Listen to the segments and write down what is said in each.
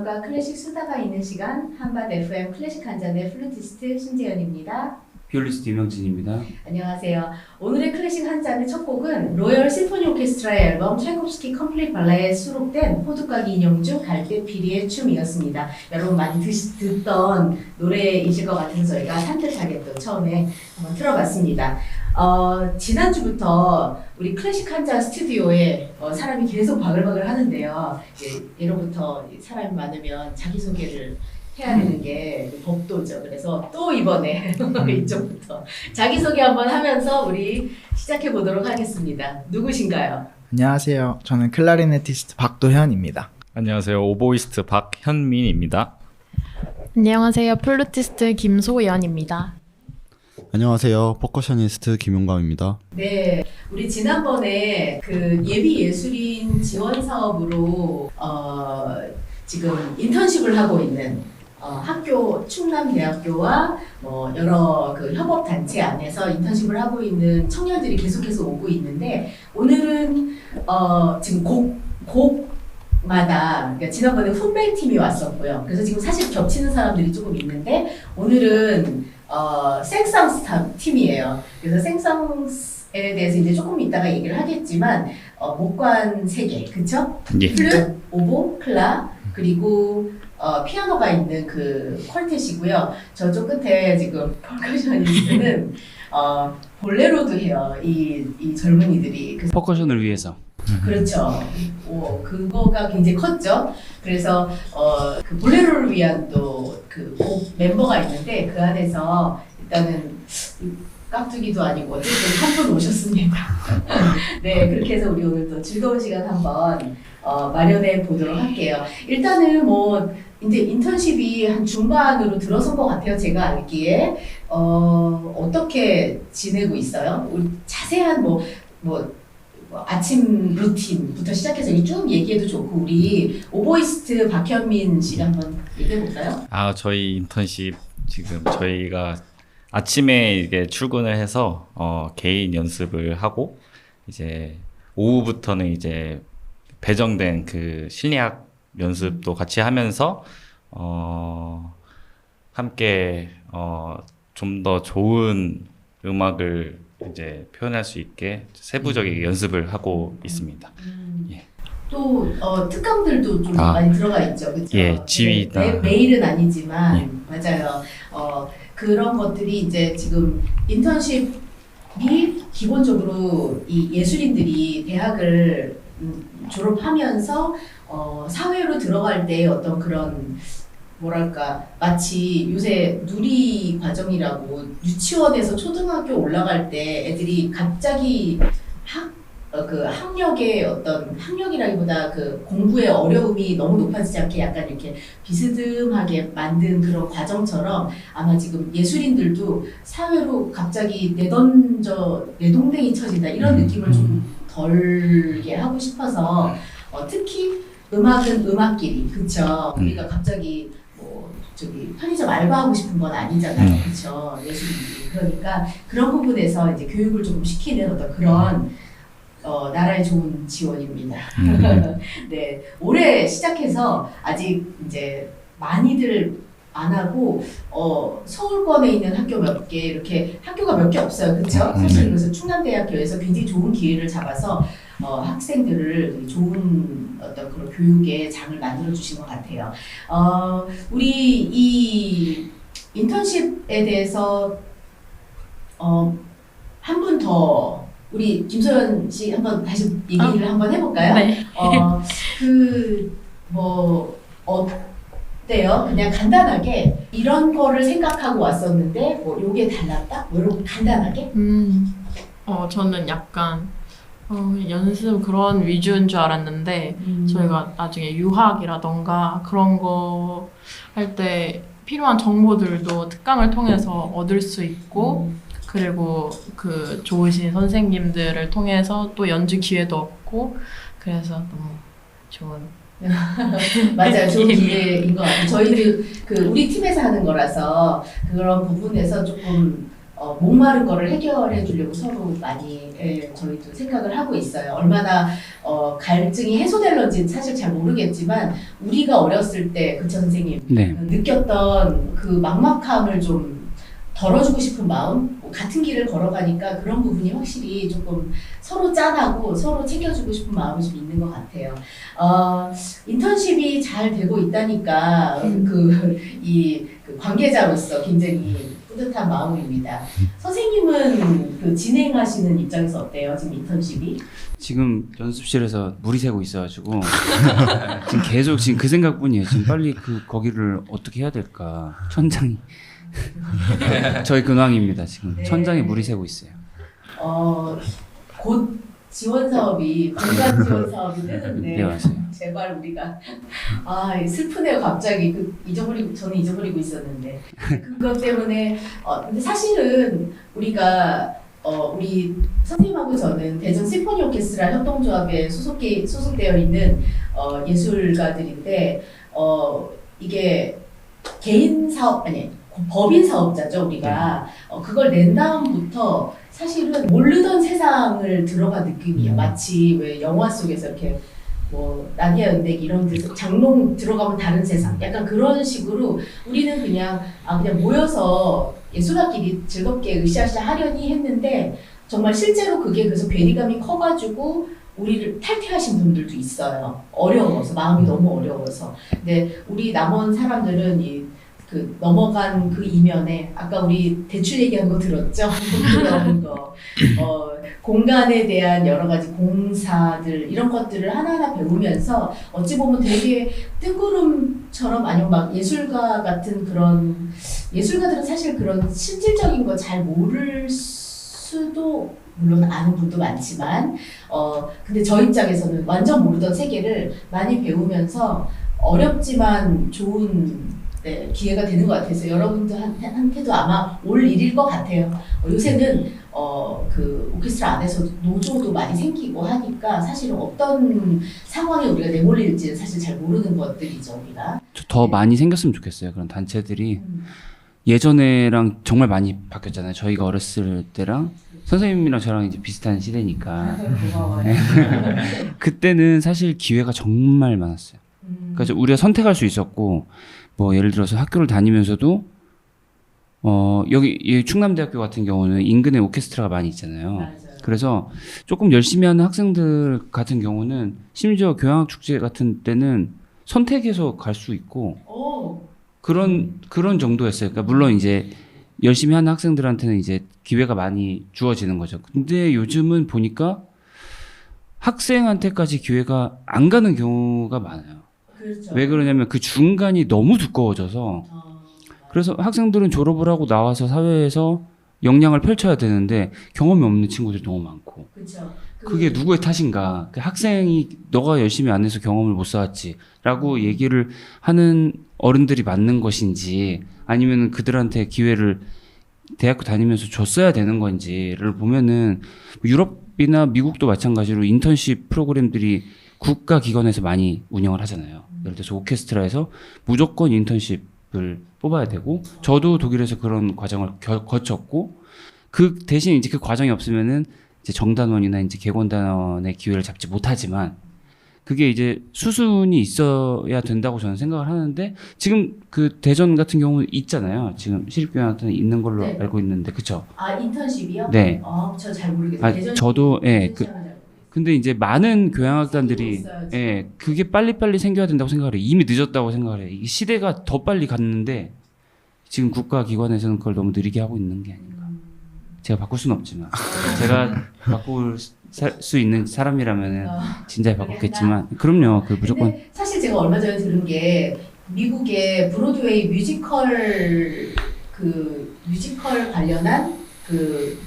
음악과 클래식 수다가 있는 시간 한밭 FM 클래식 한 잔의 플루티스트 신재현입니다. 비올리스트 유명진입니다. 안녕하세요. 오늘의 클래식 한 잔의 첫 곡은 로열 심포니 오케스트라의 앨범 차이콥스키 컴플릿 발레에 수록된 호두까기 인형 중 갈대피리의 춤이었습니다. 여러분 많이 듣던 노래이실 것 같아서 저희가 산뜻하게 또 처음에 한번 틀어봤습니다. 지난주부터 우리 클래식 한잔 스튜디오에 사람이 계속 바글바글 하는데요. 예로부터 사람이 많으면 자기소개를 해야 되는 게 법도죠. 그래서 또 이번에 이쪽부터 자기소개 한번 하면서 우리 시작해 보도록 하겠습니다. 누구신가요? 안녕하세요. 저는 클라리네티스트 박도현입니다. 안녕하세요. 오보이스트 박현민입니다. 안녕하세요. 플루티스트 김소연입니다. 안녕하세요. 퍼커셔니스트 김용감입니다. 네, 우리 지난번에 그 예비 예술인 지원 사업으로 지금 인턴십을 하고 있는 학교 충남대학교와 여러 그 협업 단체 안에서 인턴십을 하고 있는 청년들이 계속해서 오고 있는데 오늘은 지금 곡마다 그러니까 지난번에 훈백 팀이 왔었고요. 그래서 지금 사실 겹치는 사람들이 조금 있는데 오늘은 생상스 팀이에요. 그래서 생상스에 대해서 이제 조금 이따가 얘기를 하겠지만 목관 3개, 그쵸? 예. 플룻, 오보, 클라, 그리고 피아노가 있는 그 퀄텟이고요. 저쪽 끝에 지금 퍼커셔니스트는 볼레로도 해요. 이 젊은이들이. 퍼커션을 위해서. 그렇죠. 그거가 굉장히 컸죠. 그래서 그 볼레로를 위한 또 그 곡 멤버가 있는데 그 안에서 일단은 깍두기도 아니고 어쨌든 한 분 오셨습니다. 네, 그렇게 해서 우리 오늘 또 즐거운 시간 한번 마련해 보도록 할게요. 일단은 이제 인턴십이 한 중반으로 들어선 것 같아요. 제가 알기에 어떻게 지내고 있어요? 우리 자세한 아침 루틴부터 시작해서 쭉 얘기해도 좋고 우리 오보이스트 박현민 씨가 한번 얘기해 볼까요? 저희 인턴십 지금 저희가 아침에 이게 출근을 해서 개인 연습을 하고 이제 오후부터는 이제 배정된 그 실내악 연습도 같이 하면서 함께 좀 더 좋은 음악을 이제 표현할 수 있게 세부적인 연습을 하고 있습니다. 예. 또 특강들도 좀 많이 들어가 있죠, 그렇죠? 예, 지휘나 매일은 아니지만 예. 맞아요. 그런 것들이 이제 지금 인턴십이 기본적으로 이 예술인들이 대학을 졸업하면서 사회로 들어갈 때 어떤 그런 뭐랄까 마치 요새 누리 과정이라고 유치원에서 초등학교 올라갈 때 애들이 갑자기 학력의 어떤 학력이라기보다 그 공부의 어려움이 너무 높아지지 않게 약간 이렇게 비스듬하게 만든 그런 과정처럼 아마 지금 예술인들도 사회로 갑자기 내동댕이 쳐진다 이런 느낌을 좀 덜게 하고 싶어서 특히 음악은 음악끼리 그쵸? 우리가 갑자기 편의점 알바하고 싶은 건 아니잖아요. 그렇죠. 예술인들이. 그러니까 그런 부분에서 이제 교육을 조금 시키는 어떤 그런 나라의 좋은 지원입니다. 네. 올해 시작해서 아직 이제 많이들 안 하고 서울권에 있는 학교 몇 개 이렇게 학교가 몇 개 없어요. 그렇죠? 사실 그래서 충남대학교에서 굉장히 좋은 기회를 잡아서 학생들을 좋은 어떤 그런 교육의 장을 만들어 주신 것 같아요. 우리 이 인턴십에 대해서 한 분 더 우리 김소연 씨 한번 다시 얘기를 한번 해볼까요? 네. 어때요? 그냥 간단하게 이런 거를 생각하고 왔었는데 요게 달랐다? 이런 간단하게? 저는 약간 연습 그런 위주인 줄 알았는데 저희가 나중에 유학이라던가 그런 거 할 때 필요한 정보들도 특강을 통해서 얻을 수 있고 그리고 그 좋으신 선생님들을 통해서 또 연주 기회도 얻고 그래서 너무 좋은 맞아요. 좋은 기회인 것 같아요. 저희도 우리 팀에서 하는 거라서 그런 부분에서 조금 목마른 거를 해결해 주려고 서로 많이 저희도 생각을 하고 있어요. 얼마나 갈증이 해소될런지는 사실 잘 모르겠지만 우리가 어렸을 때 그쵸 선생님 네. 느꼈던 그 막막함을 좀 덜어주고 싶은 마음 같은 길을 걸어가니까 그런 부분이 확실히 조금 서로 짠하고 서로 챙겨주고 싶은 마음이 좀 있는 것 같아요. 인턴십이 잘 되고 있다니까 그 관계자로서 굉장히 뿌듯한 마음입니다. 선생님은 그 진행하시는 입장에서 어때요? 지금 인턴십이? 지금 연습실에서 물이 새고 있어가지고 지금 계속 지금 그 생각뿐이에요. 지금 빨리 거기를 어떻게 해야 될까. 천장이 저희 근황입니다. 지금 네. 천장에 물이 새고 있어요. 곧 지원 사업이 공간 지원 사업이 뜨는데 네, 맞아요. 제발 우리가 슬프네요. 갑자기 저는 잊어버리고 있었는데 그것 때문에 근데 사실은 우리가 우리 선생님하고 저는 대전 심포니 오케스트라 협동조합에 소속되어 있는 예술가들인데 이게 개인 사업 아니 법인 사업자죠 우리가. 그걸 낸 다음부터 사실은 모르던 세상을 들어간 느낌이에요. 마치 왜 영화 속에서 이렇게 뭐 나디아 연대기 이런 데서 장롱 들어가면 다른 세상 약간 그런 식으로 우리는 그냥 모여서 예술가끼리 즐겁게 으쌰으쌰 하려니 했는데 정말 실제로 그게 그래서 괴리감이 커가지고 우리를 탈퇴하신 분들도 있어요. 어려워서 마음이 너무 어려워서. 근데 우리 남은 사람들은 그 넘어간 그 이면에 아까 우리 대출 얘기한 거 들었죠? 그런 거 공간에 대한 여러 가지 공사들 이런 것들을 하나하나 배우면서 어찌 보면 되게 뜬구름처럼 아니면 막 예술가 같은 그런 예술가들은 사실 그런 실질적인 거 잘 모를 수도 물론 아는 분도 많지만 근데 저 입장에서는 완전 모르던 세계를 많이 배우면서 어렵지만 좋은 기회가 되는 것 같아서 여러분들한테도 아마 올 일일 것 같아요. 요새는 그 오케스트라 안에서 노조도 많이 생기고 하니까 사실은 어떤 상황에 우리가 내몰릴지는 사실 잘 모르는 것들이죠 우리가. 더 많이 생겼으면 좋겠어요. 그런 단체들이 예전에랑 정말 많이 바뀌었잖아요. 저희가 어렸을 때랑 선생님이랑 저랑 이제 비슷한 시대니까. 고마워요. 그때는 사실 기회가 정말 많았어요. 그러니까 우리가 선택할 수 있었고 뭐 예를 들어서 학교를 다니면서도 여기 충남대학교 같은 경우는 인근에 오케스트라가 많이 있잖아요. 맞아요. 그래서 조금 열심히 하는 학생들 같은 경우는 심지어 교향악 축제 같은 때는 선택해서 갈 수 있고 그런 정도였어요. 그러니까 물론 이제 열심히 하는 학생들한테는 이제 기회가 많이 주어지는 거죠. 근데 요즘은 보니까 학생한테까지 기회가 안 가는 경우가 많아요. 그렇죠. 왜 그러냐면 그 중간이 너무 두꺼워져서 그래서 학생들은 졸업을 하고 나와서 사회에서 역량을 펼쳐야 되는데 경험이 없는 친구들이 너무 많고 그렇죠. 그게 누구의 탓인가? 그 학생이 너가 열심히 안 해서 경험을 못 쌓았지라고 얘기를 하는 어른들이 맞는 것인지 아니면 그들한테 기회를 대학교 다니면서 줬어야 되는 건지를 보면은 유럽이나 미국도 마찬가지로 인턴십 프로그램들이 국가기관에서 많이 운영을 하잖아요. 예를 들어서 오케스트라에서 무조건 인턴십을 뽑아야 되고 저도 독일에서 그런 과정을 거쳤고 그 대신 이제 그 과정이 없으면은 이제 정단원이나 이제 객원단원의 기회를 잡지 못하지만 그게 이제 수순이 있어야 된다고 저는 생각을 하는데 지금 그 대전 같은 경우는 있잖아요. 지금 시립교향악단에 있는 걸로 네. 알고 있는데 그쵸? 인턴십이요? 네. 저 잘 모르겠어요. 저도 대전 근데 이제 많은 교향악단들이 있어야지. 그게 빨리빨리 생겨야 된다고 생각을 해요. 이미 늦었다고 생각을 해요. 이 시대가 더 빨리 갔는데 지금 국가기관에서는 그걸 너무 느리게 하고 있는 게 아닌가. 제가 바꿀 수는 없지만 제가 바꿀 수 있는 사람이라면 진작에 바꿨겠지만 그럼요. 그 무조건 근데 사실 제가 얼마 전에 들은 게 미국의 브로드웨이 뮤지컬 관련한 그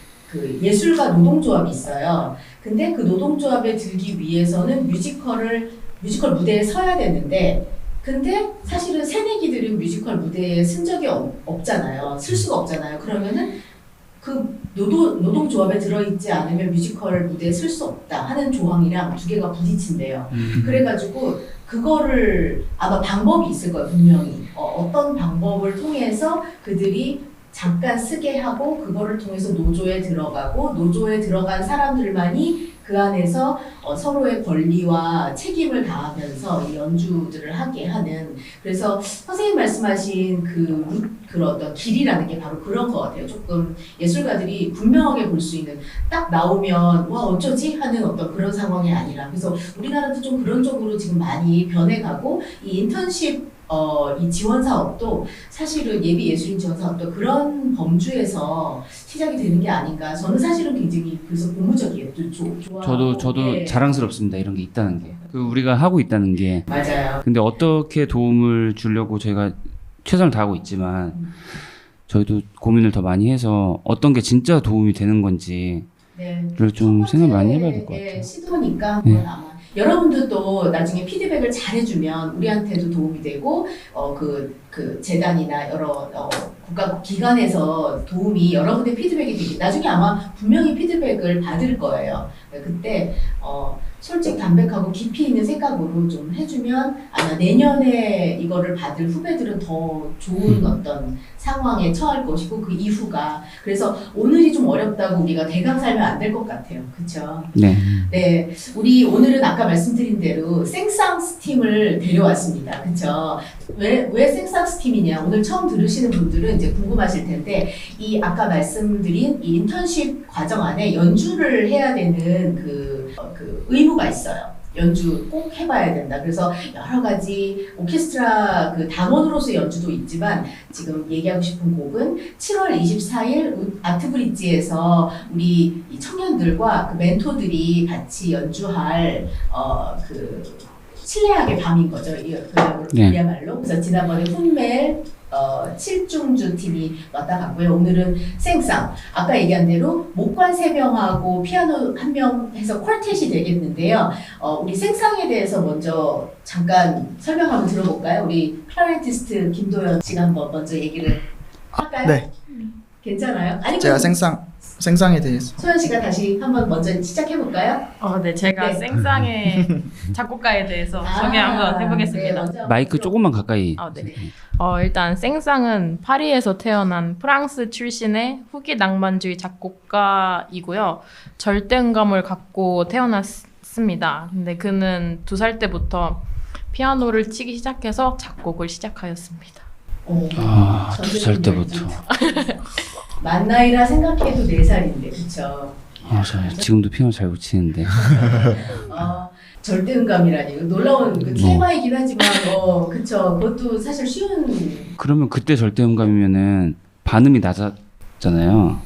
예술가 노동조합이 있어요. 근데 그 노동조합에 들기 위해서는 뮤지컬 무대에 서야 되는데 근데 사실은 새내기들은 뮤지컬 무대에 쓴 적이 없잖아요. 쓸 수가 없잖아요. 그러면은 그 노동조합에 들어있지 않으면 뮤지컬 무대에 쓸 수 없다 하는 조항이랑 두 개가 부딪힌대요. 그래가지고 그거를 아마 방법이 있을 거예요. 분명히. 어떤 방법을 통해서 그들이 잠깐 쓰게 하고 그거를 통해서 노조에 들어가고 노조에 들어간 사람들만이 그 안에서 서로의 권리와 책임을 다하면서 이 연주들을 하게 하는, 그래서 선생님 말씀하신 그 어떤 길이라는 게 바로 그런 것 같아요. 조금 예술가들이 분명하게 볼 수 있는, 딱 나오면 와 어쩌지 하는 어떤 그런 상황이 아니라, 그래서 우리나라도 좀 그런 쪽으로 지금 많이 변해가고, 이 인턴십 이 지원 사업도 사실은 예비 예술인 지원 사업도 그런 범주에서 시작이 되는 게 아닌가. 저는 사실은 굉장히 그래서 고무적이에요. 좋아하고. 저도 네. 자랑스럽습니다. 이런 게 있다는 게. 우리가 하고 있다는 게. 맞아요. 근데 어떻게 도움을 주려고 저희가 최선을 다하고 있지만 저희도 고민을 더 많이 해서 어떤 게 진짜 도움이 되는 건지를 네. 좀 생각 많이 해봐야 될 것 예, 같아요. 시도니까 네. 아마 여러분도 또 나중에 피드백을 잘 해주면 우리한테도 도움이 되고, 그 재단이나 여러 국가 기관에서 도움이, 여러분의 피드백이 되게 나중에 아마 분명히 피드백을 받을 거예요. 그때 솔직 담백하고 깊이 있는 생각으로 좀 해주면 아마 내년에 이거를 받을 후배들은 더 좋은 어떤 상황에 처할 것이고, 그 이후가, 그래서 오늘이 좀 어렵다고 우리가 대강 살면 안 될 것 같아요. 그렇죠? 네. 네, 우리 오늘은 아까 말씀드린 대로 생상스 팀을 데려왔습니다. 그렇죠? 왜 생상스 팀이냐? 오늘 처음 들으시는 분들은 이제 궁금하실 텐데, 이 아까 말씀드린 이 인턴십 과정 안에 연주를 해야 되는 그 의무가 있어요. 연주 꼭 해봐야 된다. 그래서 여러 가지 오케스트라 그 단원으로서의 연주도 있지만, 지금 얘기하고 싶은 곡은 7월 24일 아트브릿지에서 우리 이 청년들과 그 멘토들이 같이 연주할 그 실내악의 밤인 거죠. 네. 그야말로. 그래서 지난번에 훈멜 7중주 팀이 왔다 갔고요. 오늘은 생상, 아까 얘기한 대로 목관 3명하고 피아노 1명 해서 퀄텟이 되겠는데요. 우리 생상에 대해서 먼저 잠깐 설명 한번 들어볼까요? 우리 클라리네티스트 김도연 씨가 한번 먼저 얘기를 할까요? 네. 괜찮아요? 아니, 제가 그럼 생상에 대해서. 소연 씨가 다시 한번 먼저 시작해볼까요? 네, 제가 네. 생상의 작곡가에 대해서 소개 한번 해보겠습니다. 먼저 마이크 조금만 가까이. 네. 일단 생상은 파리에서 태어난 프랑스 출신의 후기 낭만주의 작곡가이고요. 절대음감을 갖고 태어났습니다. 근데 그는 2살 때부터 피아노를 치기 시작해서 작곡을 시작하였습니다. 2살 때부터. 만 나이라 생각해도 4살인데, 그쵸? 저 지금도 피아노 잘 못 치는데. 절대음감이라니 놀라운 그 테마이긴 하지만, 그쵸? 그것도 사실 쉬운. 그러면 그때 절대음감이면은 반음이 낮았잖아요.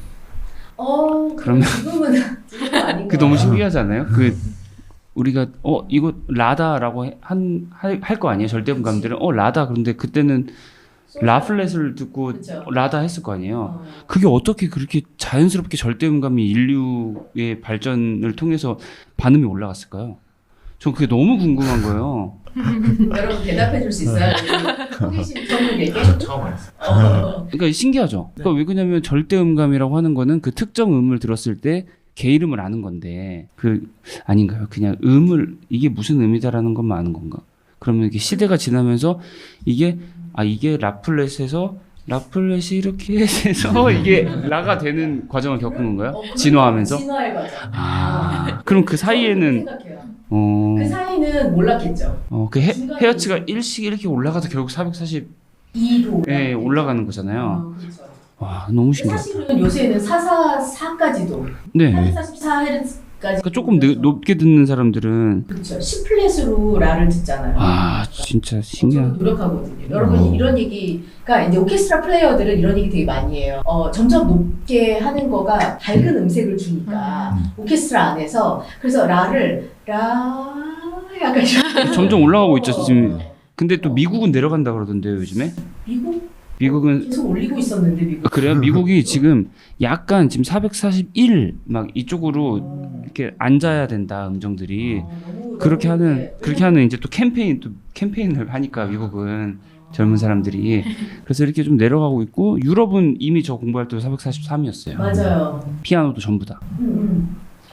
그러면 지금은 아닌 그 거예요. 너무 신기하지 않아요? 우리가 이거 라다라고 할 거 아니에요? 절대음감들은 라다, 그런데 그때는 라플렛을 듣고 그쵸. 라다 했을 거 아니에요. 그게 어떻게 그렇게 자연스럽게 절대음감이 인류의 발전을 통해서 반음이 올라갔을까요? 전 그게 너무 궁금한 거예요. 여러분 대답해 줄 수 있어요? 호기심 전문에게? 처음 알았어요. 그러니까 신기하죠. 그러니까 왜 그러냐면 절대음감이라고 하는 거는 그 특정 음을 들었을 때 개 이름을 아는 건데, 아닌가요? 그냥 이게 무슨 음이다라는 것만 아는 건가? 그러면 이게 시대가 지나면서 이게 라플렛이 이렇게 해서 이게 라가 되는 과정을 겪은 건가요? 진화하면서? 진화의 과정. 그럼 그 사이에는 생각해요. 그 사이는 몰랐겠죠. 그 헤어츠가 1씩 이렇게 올라가서 결국 442로 2로 올라가는 거잖아요. 그렇죠. 와, 너무 신기해. 사실은 요새는 444까지도 네. 444Hz까지 그러니까 조금 높게 듣는 사람들은 그렇죠. 10플랫으로 라를 듣잖아요. 진짜 신기한. 노력하거든요. 여러분 이런 얘기가 이제 오케스트라 플레이어들은 이런 얘기 되게 많이 해요. 점점 높게 하는 거가 밝은 음색을 주니까 오케스트라 안에서, 그래서 라를 약간 이렇게 점점 올라가고 있죠 지금. 근데 또 미국은 내려간다 그러던데요 요즘에. 미국은 계속 올리고 있었는데 미국. 그래요? 미국이 지금 약간 지금 441 막 이쪽으로 이렇게 앉아야 된다 음정들이. 그렇게 하는 이제 또 캠페인을 하니까 미국은 젊은 사람들이. 그래서 이렇게 좀 내려가고 있고, 유럽은 이미 저 공부할 때 443이었어요. 맞아요. 피아노도 전부 다.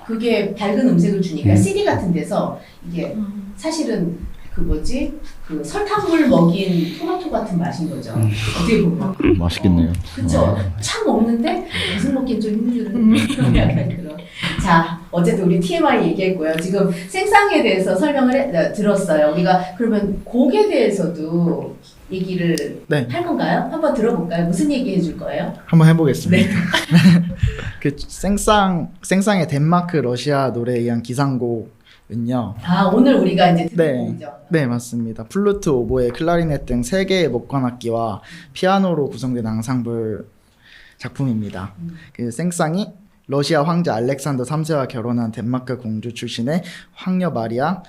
그게 밝은 음색을 주니까 CD 같은 데서 이게 사실은 그 뭐지? 그 설탕물 먹인 토마토 같은 맛인 거죠. 어떻게 보면. 맛있겠네요. 그쵸? 참 먹는데 무슨 먹긴 좀 힘든 약간 그런. 자, 어쨌든 우리 TMI 얘기했고요. 지금 생쌍에 대해서 들었어요. 우리가 그러면 곡에 대해서도 얘기를 네. 할 건가요? 한번 들어볼까요? 무슨 얘기 해줄 거예요? 한번 해보겠습니다. 네. 그 생쌍의 덴마크 러시아 노래에 의한 기상곡은요. 아, 오늘 우리가 이제 네. 듣는 곡이죠. 네, 맞습니다. 플루트, 오보에, 클라리넷 등 3개의 목관악기와 피아노로 구성된 앙상블 작품입니다. 그 생쌍이 러시아 황제 알렉산더 3세와 결혼한 덴마크 공주 출신의 황녀 마리아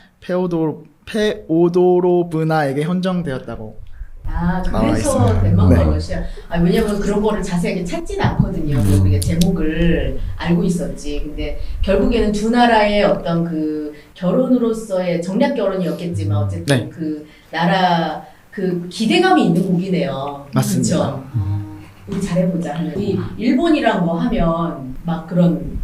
페오도로브나에게 헌정되었다고. 아, 나와 그래서 있습니다. 덴마크와 네. 러시아. 아, 왜냐면 그런 거를 자세하게 찾진 않거든요. 그래서 우리가 제목을 알고 있었지. 근데 결국에는 두 나라의 어떤 그 결혼으로서의 정략 결혼이었겠지만 어쨌든 네. 그 나라 그 기대감이 있는 곡이네요. 맞습니다. 그렇죠? 우리 잘해보자 하는. 이 일본이랑 뭐 하면 막 그런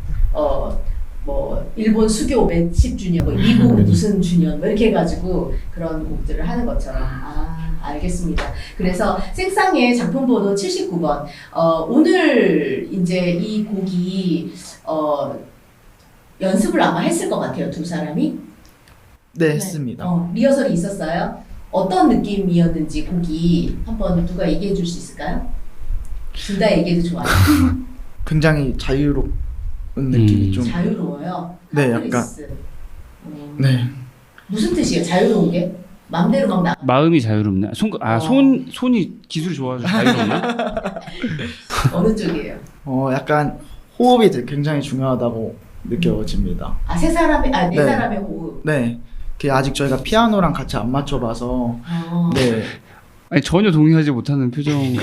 뭐 일본 수교 몇십 주년, 뭐 미국 무슨 주년 뭐 이렇게 해가지고 그런 곡들을 하는 것처럼. 아, 알겠습니다. 그래서 생쌍의 작품 번호 79번. 오늘 이제 이 곡이 연습을 아마 했을 것 같아요, 두 사람이. 네, 했습니다. 리허설이 있었어요. 어떤 느낌이었는지 곡이 한번 누가 얘기해 줄 수 있을까요? 둘 다 얘기해도 좋아요. 굉장히 자유로운 느낌이 좀. 자유로워요. 네, 약간. 카프리스. 네. 무슨 뜻이에요? 자유로운 게? 맘대로 막 나. 마음이 자유롭네. 손이 기술이 좋아서 자유롭나? 어느 쪽이에요? 약간 호흡이 굉장히 중요하다고 느껴집니다. 아, 네 네. 사람의 호흡. 네. 아직 저희가 피아노랑 같이 안 맞춰봐서. 네. 아니 전혀 동의하지 못하는 표정으로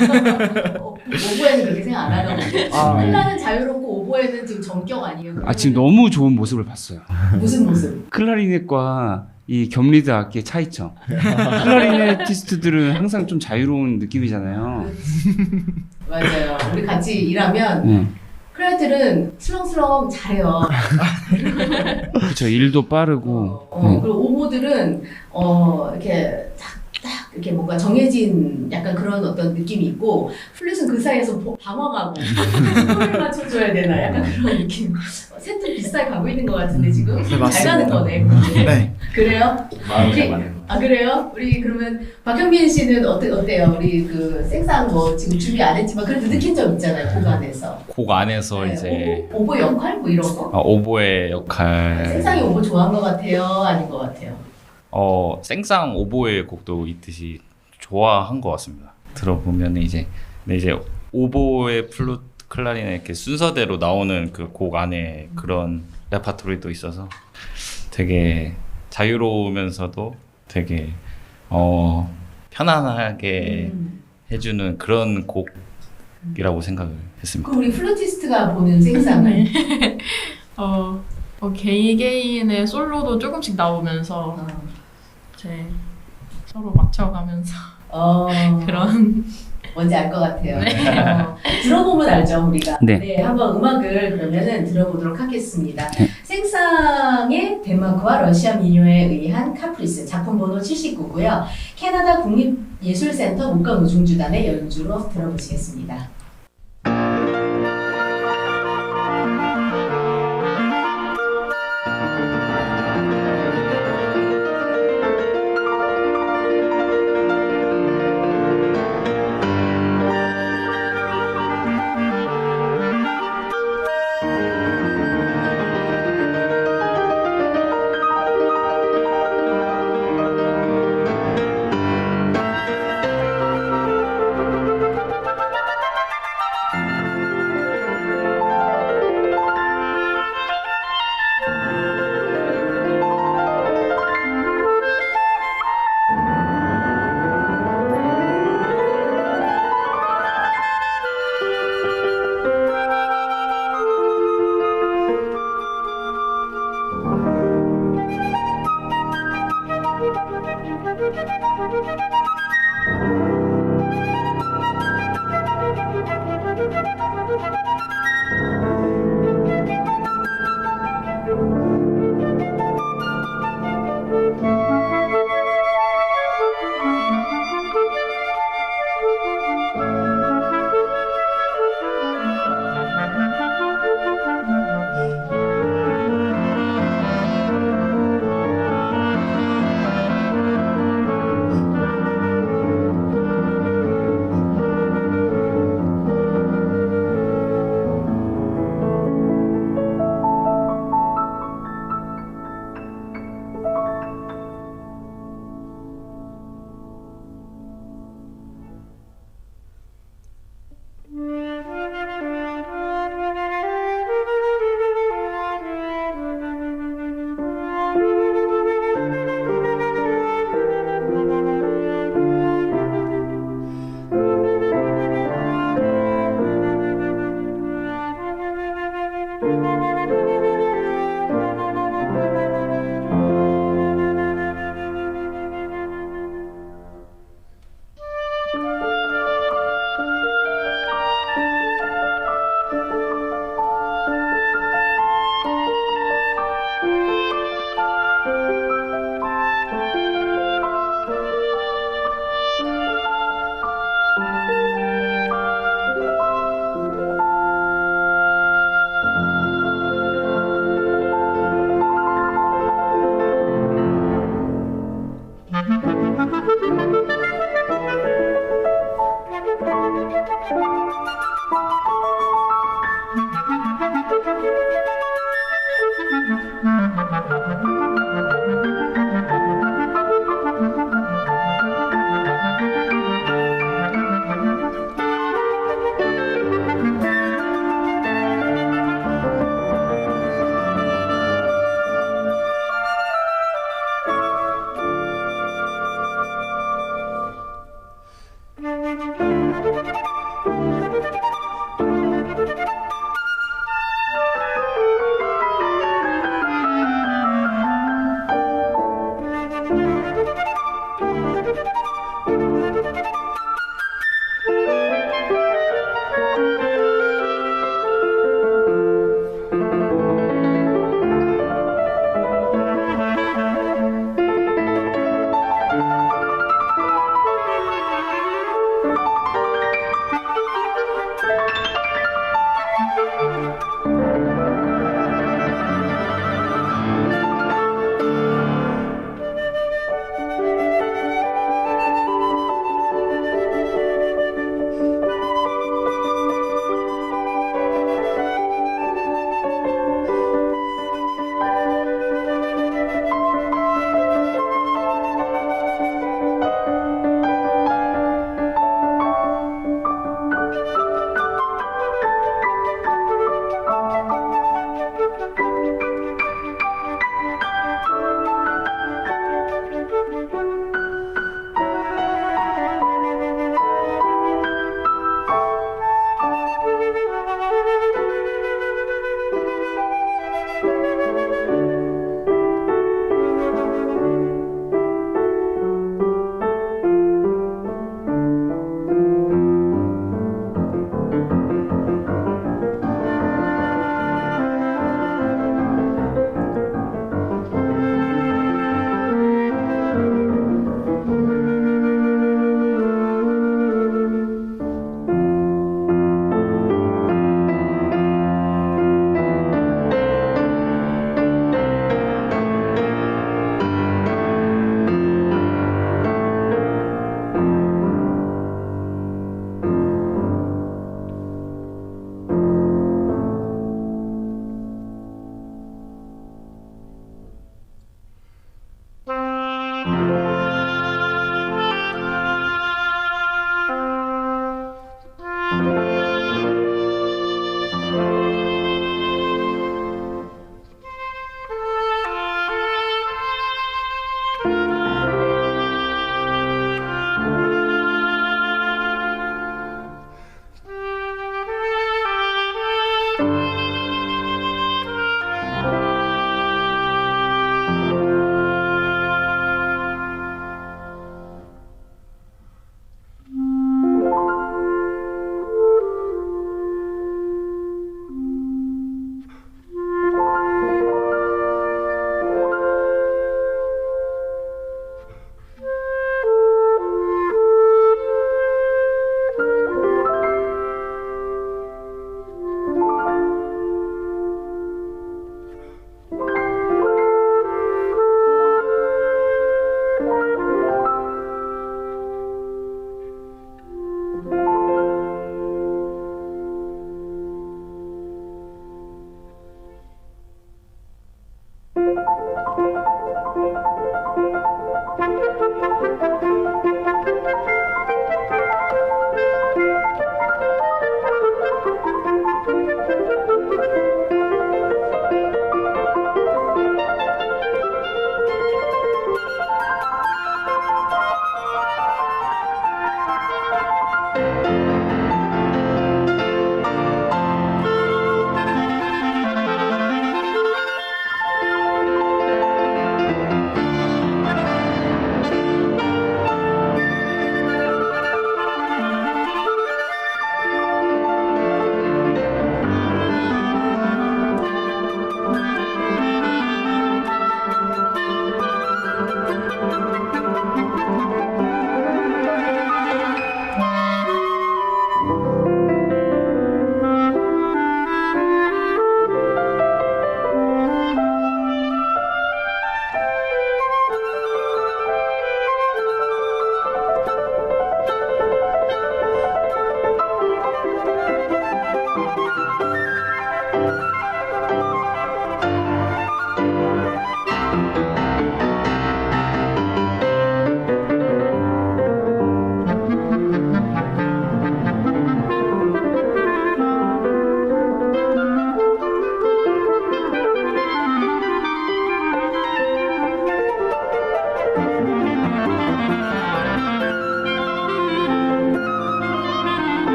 오보에는 그렇게 생각 안 하나 보네. 아, 네. 클라는 자유롭고 오보에는 지금 정격 아니에요? 지금 너무 좋은 모습을 봤어요. 무슨 모습? 클라리넷과 이 겹리드 악기의 차이점. 클라리네티스트들은 항상 좀 자유로운 느낌이잖아요. 맞아요. 우리 같이 일하면 네. 클라이들은 슬렁슬렁 잘해요. 그렇죠. 일도 빠르고. 그리고 오보들은 이렇게 딱 이렇게 뭔가 정해진 약간 그런 어떤 느낌이 있고 플룻은 그 사이에서 방황하고 소리를 맞춰줘야 되나 약간 그런 느낌. 셋도 비슷하게 가고 있는 것 같은데 지금 네, 잘 맞습니다. 가는 거네. 네. 그래요? 마음이 우리- 맞는 거. 아 그래요? 우리 그러면 박현민 씨는 어때요? 우리 그 생상 뭐 지금 준비 안 했지만 그래도 느낀 점 있잖아요. 곡 안에서. 곡 안에서 네, 이제 오보 역할 뭐 이런 거? 오보의 역할. 생상이 오보 좋아한 것 같아요? 아닌 것 같아요? 생쌍 오보의 곡도 있듯이 좋아한 것 같습니다. 들어보면 이제 오보의 플룻 클라리넷 이렇게 순서대로 나오는 그 곡 안에 그런 레파토리도 있어서 되게 자유로우면서도 되게 편안하게 해주는 그런 곡이라고 생각을 했습니다. 그럼 우리 플루티스트가 보는 생상은 개인의 솔로도 조금씩 나오면서 이제 서로 맞춰가면서 그런 뭔지 알 것 같아요. 들어보면 알죠, 우리가. 네. 한번 음악을 그러면은 들어보도록 하겠습니다. 생상의 덴마크와 러시아 민요에 의한 카프리스 작품 번호 79고요. 캐나다 국립예술센터 목감우중주단의 연주로 들어보시겠습니다.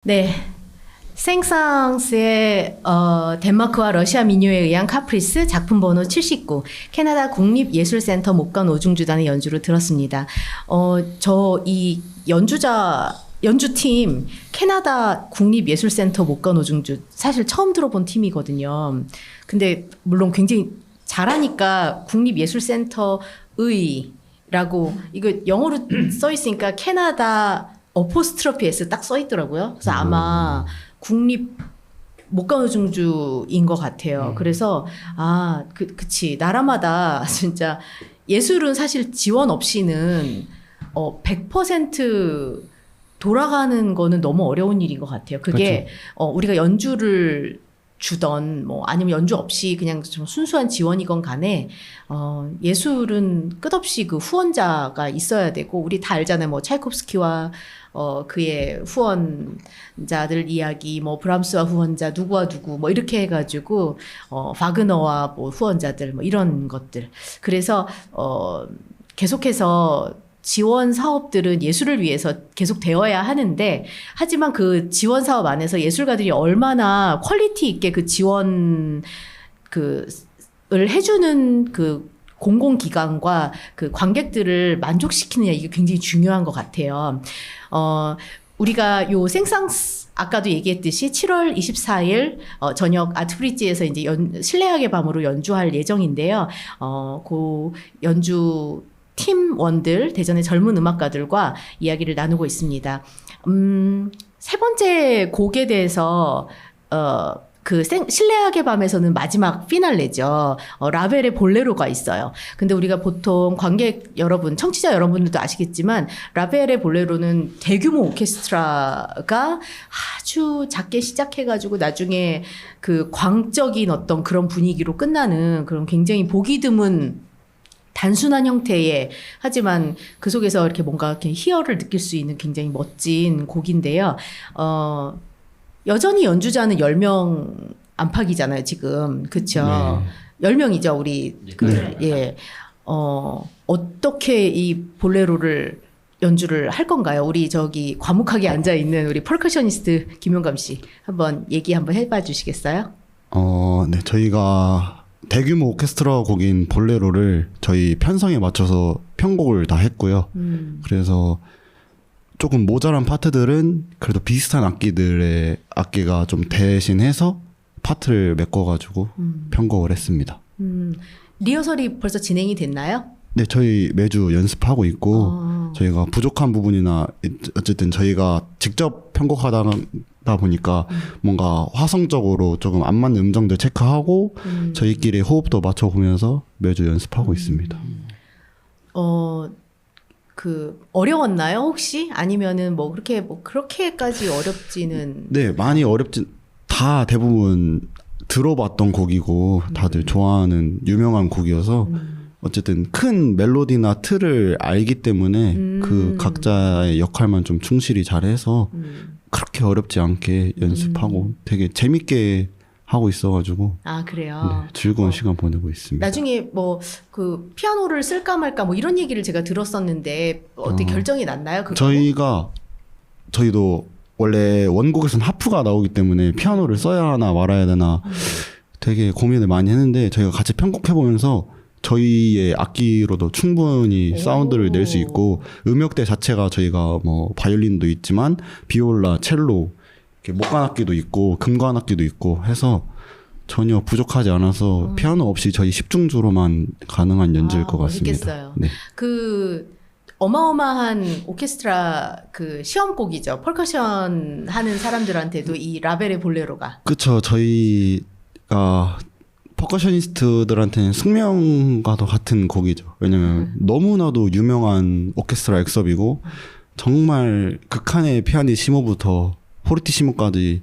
네. 생상스의 덴마크와 러시아 민요에 의한 카프리스 작품 번호 79 캐나다 국립예술센터 목관 오중주단의 연주로 들었습니다. 저 이 연주팀 캐나다 국립예술센터 목관 오중주 사실 처음 들어본 팀이거든요. 근데 물론 굉장히 잘하니까 국립예술센터의라고 이거 영어로 써 있으니까 캐나다 어포스트로피 S 딱 써 있더라고요. 그래서 아마 국립 목관오중주인 것 같아요. 그래서 그치 나라마다 진짜 예술은 사실 지원 없이는 100% 돌아가는 거는 너무 어려운 일인 것 같아요. 그게 우리가 연주를 주던 뭐 아니면 연주 없이 그냥 좀 순수한 지원이건 간에 예술은 끝없이 그 후원자가 있어야 되고 우리 다 알잖아요. 뭐 차이콥스키와 그의 후원자들 이야기, 뭐 브람스와 후원자 누구와 누구 뭐 이렇게 해가지고 바그너와 뭐 후원자들 뭐 이런 것들. 그래서 계속해서 지원 사업들은 예술을 위해서 계속 되어야 하는데 하지만 그 지원 사업 안에서 예술가들이 얼마나 퀄리티 있게 그 지원 을 해주는 그 공공기관과 그 관객들을 만족시키느냐 이게 굉장히 중요한 것 같아요. 우리가 요 생상스 아까도 얘기했듯이 7월 24일 저녁 아트브리지에서 이제 실내악의 밤으로 연주할 예정인데요. 그 연주 팀원들, 대전의 젊은 음악가들과 이야기를 나누고 있습니다. 세 번째 곡에 대해서 실내악의 밤에서는 마지막 피날레죠. 라벨의 볼레로가 있어요. 근데 우리가 보통 관객 여러분, 청취자 여러분들도 아시겠지만 라벨의 볼레로는 대규모 오케스트라가 아주 작게 시작해가지고 나중에 그 광적인 어떤 그런 분위기로 끝나는 그런 굉장히 보기 드문 단순한 형태의 하지만 그 속에서 이렇게 뭔가 이렇게 희열을 느낄 수 있는 굉장히 멋진 곡인데요. 여전히 연주자는 10명 안팎이잖아요, 지금. 그쵸? 네. 10명이죠, 우리. 예. 어떻게 이 볼레로를 연주를 할 건가요? 우리 저기 과묵하게 앉아있는 우리 퍼커셔니스트 김용감 씨. 한번 얘기 한번 해봐 주시겠어요? 네. 저희가 대규모 오케스트라 곡인 볼레로를 저희 편성에 맞춰서 편곡을 다 했고요. 그래서 조금 모자란 파트들은 그래도 비슷한 악기가 좀 대신해서 파트를 메꿔가지고 편곡을 했습니다. 리허설이 벌써 진행이 됐나요? 네, 저희 매주 연습하고 있고 저희가 부족한 부분이나 어쨌든 저희가 직접 편곡하다 보니까 뭔가 화성적으로 조금 안 맞는 음정들 체크하고 저희끼리 호흡도 맞춰보면서 매주 연습하고 있습니다. 어려웠나요, 혹시? 아니면은 그렇게까지 어렵지는. 네, 많이 다 대부분 들어봤던 곡이고 다들 좋아하는 유명한 곡이어서 어쨌든 큰 멜로디나 틀을 알기 때문에 그 각자의 역할만 좀 충실히 잘해서 그렇게 어렵지 않게 연습하고 되게 재밌게 하고 있어가지고 그래요? 네, 즐거운 시간 보내고 있습니다. 나중에 피아노를 쓸까 말까 이런 얘기를 제가 들었었는데 어떻게 결정이 났나요? 저희도 원래 원곡에서는 하프가 나오기 때문에 피아노를 써야 하나 말아야 되나 되게 고민을 많이 했는데 저희가 같이 편곡해보면서 저희의 악기로도 충분히 사운드를 낼 수 있고 음역대 자체가 저희가 뭐 바이올린도 있지만 비올라, 첼로, 목관악기도 있고 금관악기도 있고 해서 전혀 부족하지 않아서 피아노 없이 저희 10중주로만 가능한 연주일 것 같습니다. 멋있겠어요. 네. 어마어마한 오케스트라 시험곡이죠. 펄커션 하는 사람들한테도 이 라벨의 볼레로가. 그렇죠. 저희가 퍼커셔니스트들한테는 숙명과도 같은 곡이죠. 왜냐면 너무나도 유명한 오케스트라 엑섭이고 정말 극한의 피아니시모부터 포르티시모까지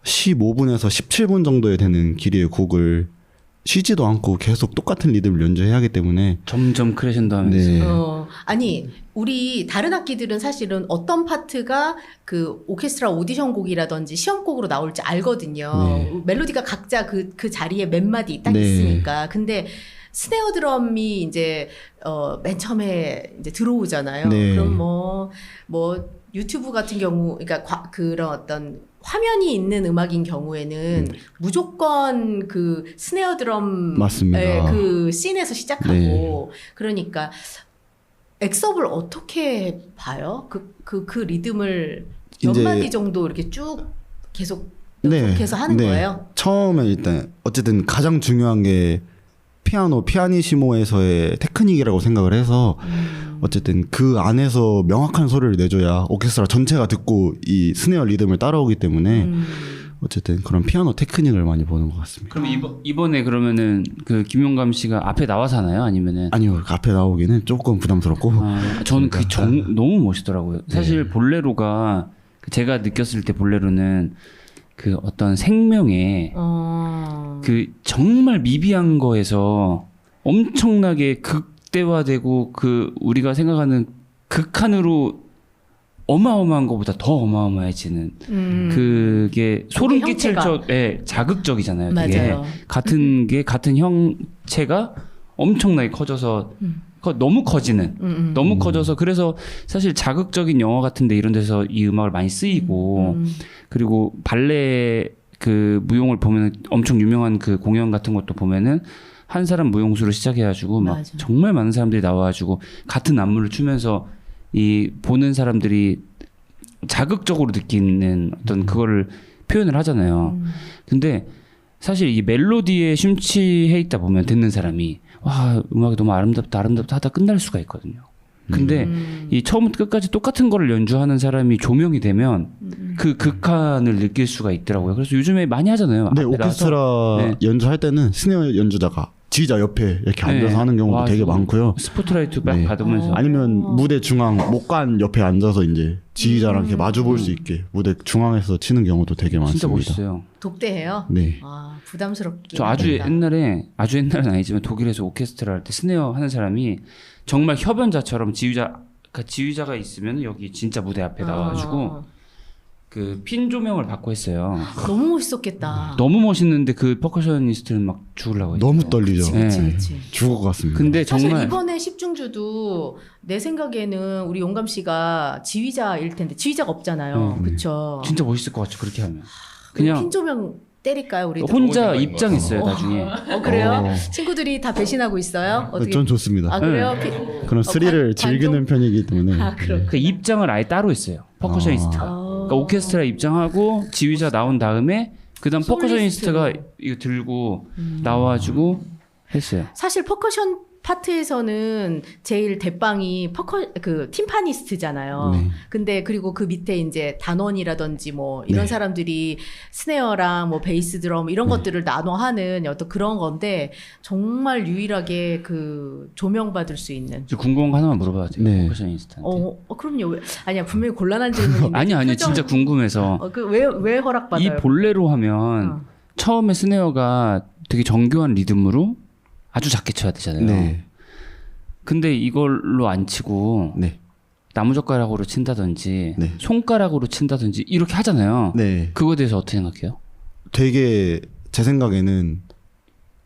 15분에서 17분 정도에 되는 길이의 곡을 쉬지도 않고 계속 똑같은 리듬을 연주해야 하기 때문에 점점 크레션도 하면서. 네. 우리 다른 악기들은 사실은 어떤 파트가 그 오케스트라 오디션 곡이라든지 시험곡으로 나올지 알거든요. 네. 멜로디가 각자 그 자리에 몇 마디 딱 네. 있으니까. 근데 스네어 드럼이 이제 맨 처음에 이제 들어오잖아요. 네. 그럼 뭐 유튜브 같은 경우, 그러니까 그런 어떤 화면이 있는 음악인 경우에는 무조건 그 스네어 드럼 맞습니다. 그 씬에서 시작하고 네. 그러니까 엑섭을 어떻게 봐요? 그 리듬을 몇 이제- 마디 정도 이렇게 쭉 계속 네. 연속해서 하는 네. 거예요? 처음에 일단 어쨌든 가장 중요한 게 피아니시모에서의 테크닉이라고 생각을 해서 어쨌든 그 안에서 명확한 소리를 내줘야 오케스트라 전체가 듣고 이 스네어 리듬을 따라오기 때문에 어쨌든 그런 피아노 테크닉을 많이 보는 것 같습니다. 그럼 이번에 그러면은 그 김용감 씨가 앞에 나와서 하나요? 아니면은 아니요, 그 앞에 나오기는 조금 부담스럽고. 저는 그게 너무 멋있더라고요. 사실 볼레로가 제가 느꼈을 때 볼레로는 그 어떤 생명의 그 정말 미비한 거에서 엄청나게 극대화되고 그 우리가 생각하는 극한으로 어마어마한 것보다 더 어마어마해지는 그게 소름 끼칠 형체가. 자극적이잖아요. 그게 맞아요. 같은 형체가 엄청나게 커져서 너무 커지는 너무 커져서 그래서 사실 자극적인 영화 같은데 이런 데서 이 음악을 많이 쓰이고 그리고 발레 그 무용을 보면 엄청 유명한 그 공연 같은 것도 보면은 한 사람 무용수로 시작해가지고 막 맞아. 정말 많은 사람들이 나와가지고 같은 안무를 추면서 이 보는 사람들이 자극적으로 느끼는 어떤 그거를 표현을 하잖아요. 근데 사실 이 멜로디에 심취해 있다 보면 듣는 사람이 와 음악이 너무 아름답다 하다 끝날 수가 있거든요. 근데 이 처음부터 끝까지 똑같은 거를 연주하는 사람이 조명이 되면 그 극한을 느낄 수가 있더라고요. 그래서 요즘에 많이 하잖아요. 네, 앞에 나와서. 오케스트라 연주할 때는 스네어 연주자가 지휘자 옆에 이렇게 앉아서 하는 경우도 와, 되게 좀 많고요. 스포트라이트 딱 네. 받으면서 아니면 무대 중앙 목관 옆에 앉아서 이제 지휘자랑 이렇게 마주 볼 수 있게 무대 중앙에서 치는 경우도 되게 진짜 많습니다. 멋있어요. 독대해요? 네. 아, 부담스럽게. 저 아주 옛날엔 아니지만 독일에서 오케스트라 할 때 스네어 하는 사람이 정말 협연자처럼 지휘자가 있으면 여기 진짜 무대 앞에 나와가지고 그 핀 조명을 받고 했어요. 너무 멋있었겠다. 너무 멋있는데 그 퍼커셔니스트는 막 죽으려고 했죠. 너무 떨리죠. 네. 그치. 죽을 것 같습니다. 근데 사실 정말 이번에 10중주도 내 생각에는 우리 용감 씨가 지휘자일 텐데 지휘자가 없잖아요. 그쵸? 진짜 멋있을 것 같죠. 그렇게 하면 그냥 그냥 핀조명 때릴까요, 우리도? 혼자 입장했어요. 나중에 그래요? 어. 친구들이 다 배신하고 있어요? 어떻게? 전 좋습니다. 아 그래요? 그런 스릴을 즐기는 편이기 때문에. 아, 그럼. 그 입장을 아예 따로 했어요. 퍼커셔니스트가. 그러니까 오케스트라 입장하고 지휘자 나온 다음에 그다음 솔리스트. 퍼커셔니스트가 이거 들고 나와가지고 했어요. 사실 퍼커션 파트에서는 제일 대빵이 팀파니스트잖아요. 네. 근데 그리고 그 밑에 이제 단원이라든지 뭐 이런 네. 사람들이 스네어랑 뭐 베이스 드럼 이런 것들을 나눠 하는 어떤 그런 건데 정말 유일하게 그 조명받을 수 있는. 저 궁금한 거 하나만 물어봐도 돼요. 네. 퍼커셔니스트한테. 그럼요. 아니야 분명히 곤란한 질문인데. 아니 진짜 궁금해서 그왜 허락받아요? 이 볼레로 하면 처음에 스네어가 되게 정교한 리듬으로 아주 작게 쳐야 되잖아요. 네. 근데 이걸로 안 치고 네. 나무젓가락으로 친다든지 네. 손가락으로 친다든지 이렇게 하잖아요. 네. 그거에 대해서 어떻게 생각해요? 되게 제 생각에는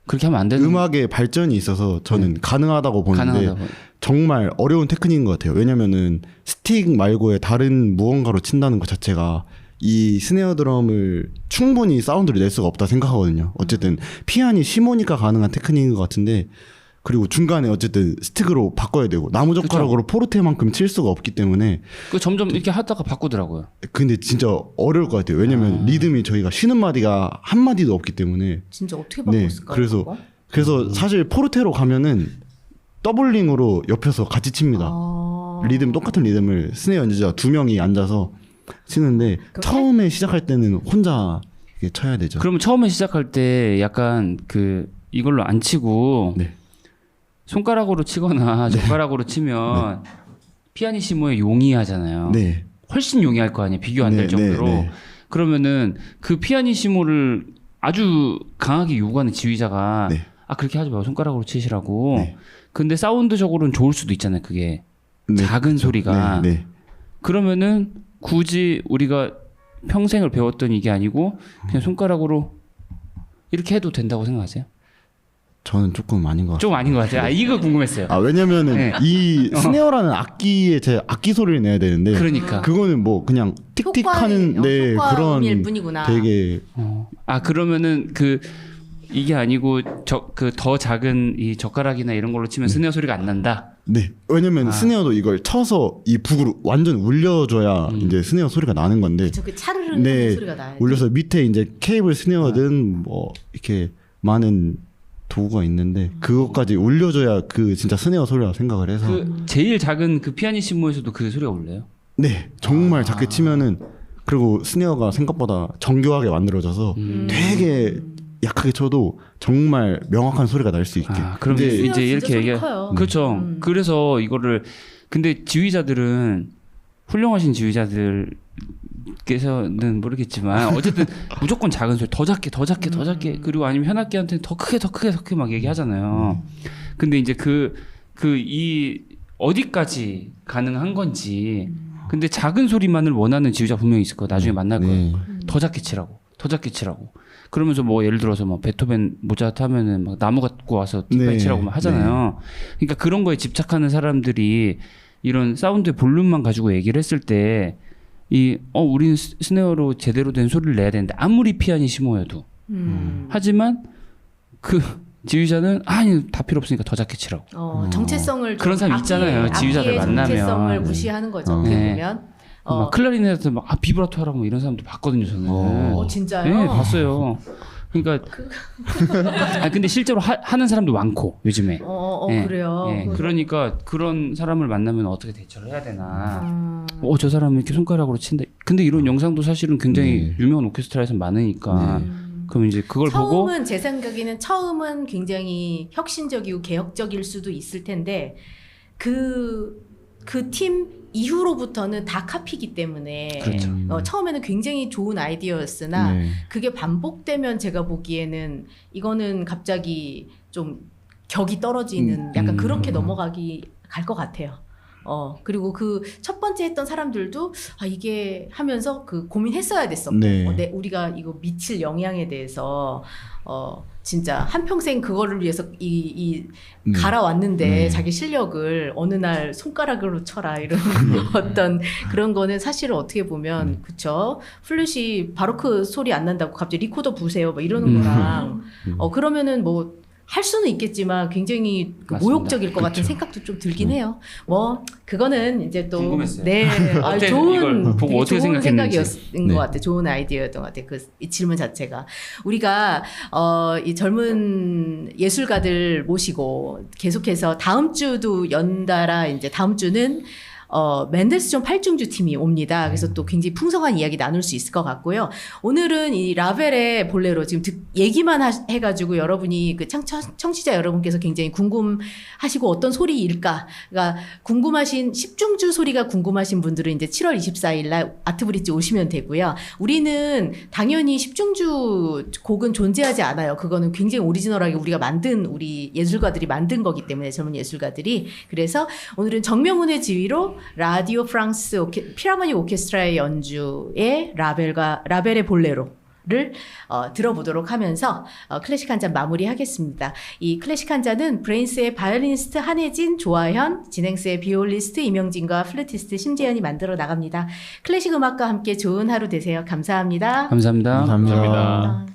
그렇게 하면 안 되는 음악의 발전이 있어서 저는 가능하다고 보는데 가능하다고. 정말 어려운 테크닉인 것 같아요. 왜냐면은 스틱 말고의 다른 무언가로 친다는 것 자체가 이 스네어 드럼을 충분히 사운드를 낼 수가 없다 생각하거든요. 어쨌든 피아니시모니까 가능한 테크닉인 것 같은데 그리고 중간에 어쨌든 스틱으로 바꿔야 되고 나무젓가락으로 포르테만큼 칠 수가 없기 때문에 그 점점 이렇게 하다가 바꾸더라고요. 근데 진짜 어려울 것 같아요. 왜냐면 리듬이 저희가 쉬는 마디가 한 마디도 없기 때문에 진짜 어떻게 네, 바꿨을까요? 그래서 사실 포르테로 가면은 더블링으로 옆에서 같이 칩니다. 리듬 똑같은 리듬을 스네어 연주자 2명이 앉아서 치는데 처음에 시작할 때는 혼자 이렇게 쳐야 되죠. 그러면 처음에 시작할 때 약간 그 이걸로 안 치고 네. 손가락으로 치거나 젓가락으로 치면 피아니시모에 용이하잖아요. 네. 훨씬 용이할 거 아니에요. 비교 안 될 정도로. 네. 그러면은 그 피아니시모를 아주 강하게 요구하는 지휘자가 네. 아 그렇게 하지 마요. 손가락으로 치시라고. 네. 근데 사운드적으로는 좋을 수도 있잖아요. 그게 네, 작은 그렇죠. 소리가. 네, 네. 그러면은 굳이 우리가 평생을 배웠던 이게 아니고 그냥 손가락으로 이렇게 해도 된다고 생각하세요? 저는 조금 아닌 것 같아요. 좀 아닌 것 같아요. 아 이거 궁금했어요. 왜냐면은 네. 이 스네어라는 악기에 제 악기 소리를 내야 되는데 그러니까. 그거는 뭐 그냥 틱틱하는 네 그런 일 뿐이구나. 되게 그러면은 이게 아니고 그 더 작은 이 젓가락이나 이런 걸로 치면 스네어 소리가 안 난다. 네 왜냐면 스네어도 이걸 쳐서 이 북으로 완전 울려줘야 이제 스네어 소리가 나는 건데 저그 차르르 네 소리가 나요. 울려서 밑에 이제 케이블 스네어든 뭐 이렇게 많은 도구가 있는데 그것까지 울려줘야 그 진짜 스네어 소리라고 생각을 해서 제일 작은 그 피아니시모에서도 그 소리가 울려요. 네 정말 작게 치면은 그리고 스네어가 생각보다 정교하게 만들어져서 되게 약하게 쳐도 정말 명확한 소리가 날 수 있게. 그럼 근데 이제 진짜 이렇게 소리 얘기해. 커요. 그렇죠. 그래서 이거를 근데 지휘자들은 훌륭하신 지휘자들께서는 모르겠지만 어쨌든 무조건 작은 소리 더 작게 그리고 아니면 현악기한테 더 크게 막 얘기하잖아요. 근데 이제 이 어디까지 가능한 건지. 근데 작은 소리만을 원하는 지휘자 분명히 있을 거예요. 나중에 만날 거예요. 더 작게 치라고. 그러면서 뭐 예를 들어서 뭐 베토벤 모차르트 하면은 막 나무 갖고 와서 뒷발 치라고 막 하잖아요. 그러니까 그런 거에 집착하는 사람들이 이런 사운드의 볼륨만 가지고 얘기를 했을 때 우리는 스네어로 제대로 된 소리를 내야 되는데 아무리 피아니시모여도 하지만 그 지휘자는 아니 다 필요 없으니까 더 작게 치라고. 정체성을 그런 사람 있잖아요. 지휘자들 만나면. 정체성을 무시하는 거죠. 어떻게 네. 보면. 막 클라리넷한테 막 비브라토 하라고 뭐 이런 사람도 봤거든요 저는. 진짜요? 네 봤어요. 그러니까 근데 실제로 하는 사람도 많고 요즘에. 네, 그래요. 네, 그러니까 그런 사람을 만나면 어떻게 대처를 해야 되나. 저 사람은 이렇게 손가락으로 친다. 근데 이런 영상도 사실은 굉장히 유명한 오케스트라에서 많으니까. 그럼 이제 그걸 보고 처음은 제 생각에는 굉장히 혁신적이고 개혁적일 수도 있을 텐데 그 팀 이후로부터는 다 카피기 때문에 그렇죠. 처음에는 굉장히 좋은 아이디어였으나 그게 반복되면 제가 보기에는 이거는 갑자기 좀 격이 떨어지는 약간 그렇게 갈 것 같아요. 그리고 그 첫 번째 했던 사람들도 이게 하면서 그 고민했어야 됐었고 우리가 이거 미칠 영향에 대해서 진짜 한평생 그거를 위해서 갈아왔는데 자기 실력을 어느 날 손가락으로 쳐라 이런 어떤 그런 거는 사실은 어떻게 보면 그쵸 플룻이 바로크 소리 안 난다고 갑자기 리코더 부세요 뭐 이러는 거랑 그러면은 뭐 할 수는 있겠지만 굉장히 모욕적일 것 같은 생각도 좀 들긴 해요. 뭐 그거는 이제 또 궁금했어요. 네, 어때, 좋은 이걸 보고 되게 어떻게 좋은 생각했는지. 생각이었던 것 같아. 좋은 아이디어였던 것 같아. 이 질문 자체가 우리가 이 젊은 예술가들 모시고 계속해서 다음 주도 연달아 이제 다음 주는 맨델스존 8중주 팀이 옵니다. 그래서 또 굉장히 풍성한 이야기 나눌 수 있을 것 같고요. 오늘은 이 라벨의 볼레로 지금 얘기만 해가지고 여러분이 그 청취자 여러분께서 굉장히 궁금하시고 어떤 소리일까? 그러니까 궁금하신 10중주 소리가 궁금하신 분들은 이제 7월 24일 날 아트브릿지 오시면 되고요. 우리는 당연히 10중주 곡은 존재하지 않아요. 그거는 굉장히 오리지널하게 우리 예술가들이 만든 거기 때문에 젊은 예술가들이. 그래서 오늘은 정명훈의 지휘로 라디오 프랑스 필하모닉 오케스트라의 연주의 라벨의 볼레로를 들어보도록 하면서 클래식 한 잔 마무리하겠습니다. 이 클래식 한 잔은 브레인스의 바이올리니스트 한혜진, 조아현, 진행스의 비올리스트 이명진과 플루티스트 심재현이 만들어 나갑니다. 클래식 음악과 함께 좋은 하루 되세요. 감사합니다. 감사합니다. 감사합니다.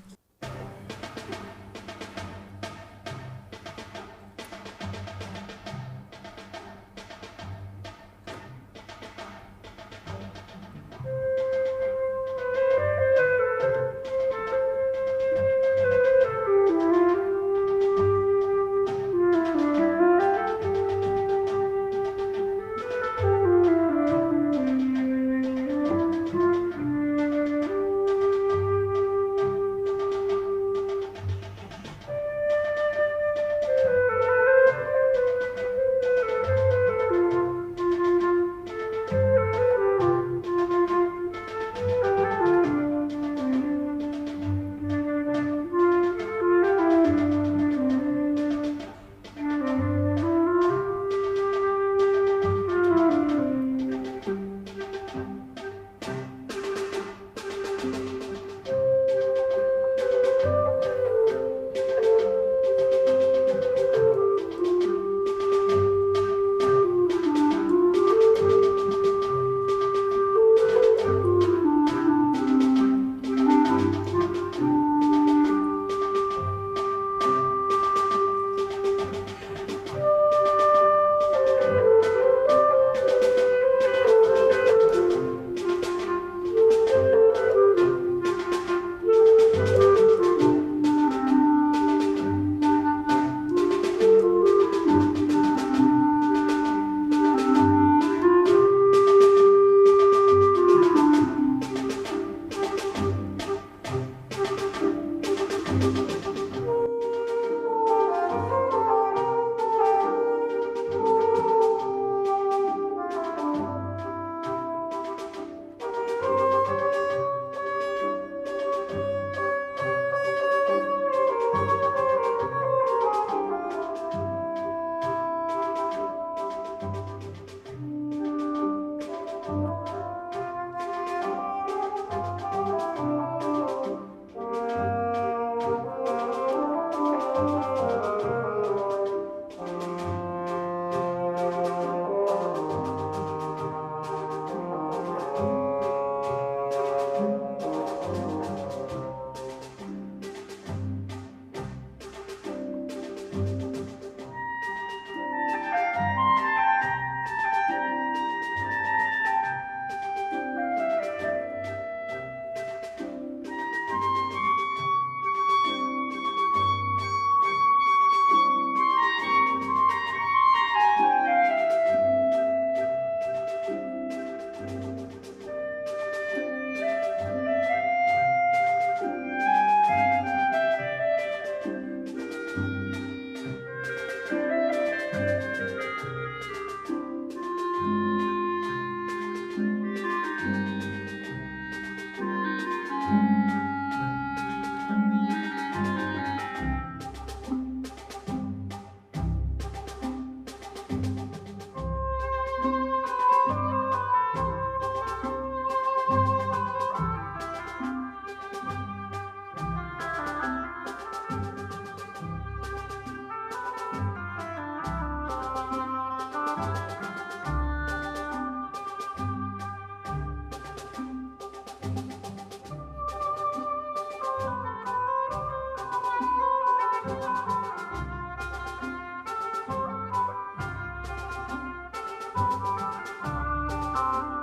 네.